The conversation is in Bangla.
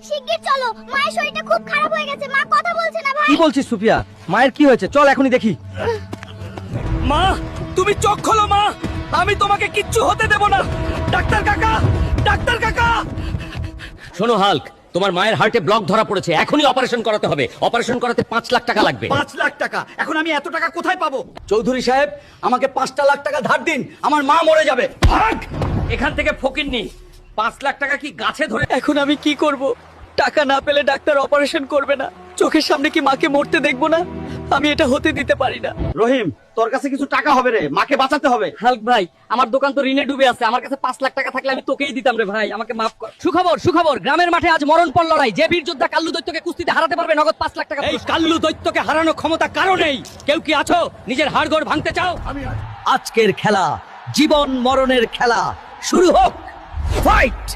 শিগগির চলো, মায়ের শরীরটা খুব খারাপ হয়ে গেছে, মা কথা বলছে না ভাই। কি বলছিস সুফিয়া? মায়ের কি হয়েছে? চল এখনই দেখি। মা, তুমি চোখ খোলো মা, আমি তোমাকে কিচ্ছু হতে দেব না। ডাক্তার কাকা, ডাক্তার কাকা। শোনো হাল্ক, তোমার মায়ের হার্টে ব্লক ধরা পড়েছে, এখনই অপারেশন করাতে হবে। অপারেশন করাতে 5 লাখ টাকা লাগবে। 5 লাখ টাকা? এখন আমি এত টাকা কোথায় পাবো? চৌধুরী সাহেব, আমাকে 5 লাখ টাকা ধার দিন, আমার মা মরে যাবে। ভাগ এখান থেকে, ফকিন্নি। 5 লাখ টাকা কি গাছে ধরে? এখন আমি কি করব? টাকা না পেলে ডাক্তার অপারেশন করবে না, চোখের সামনে কি মাকে মরতে দেখবো না? আমি এটা হতে দিতে পারি না। রহিম, তোর কাছে কিছু টাকা হবে রে, মাকে বাঁচাতে হবে। হাল্ক ভাই, আমার দোকান তো ঋণে ডুবে আছে, আমার কাছে 5 লাখ টাকা থাকলে আমি তোকেই দিতাম রে ভাই, আমাকে মাফ কর। সুখবর, সুখবর, গ্রামের মাঠে আজ মরণপণ লড়াই। যে বীর যোদ্ধা কাল্লু দৈত্যকে কুস্তিতে হারাতে পারবে, নগদ 5 লাখ টাকা। এই কাল্লু দৈত্যকে হারানোর ক্ষমতা কারো নেই। কেউ কি আছো নিজের হাড়গোড় ভাঙতে চাও? আজকের খেলা জীবন মরণের খেলা, শুরু হোক। ফাইট!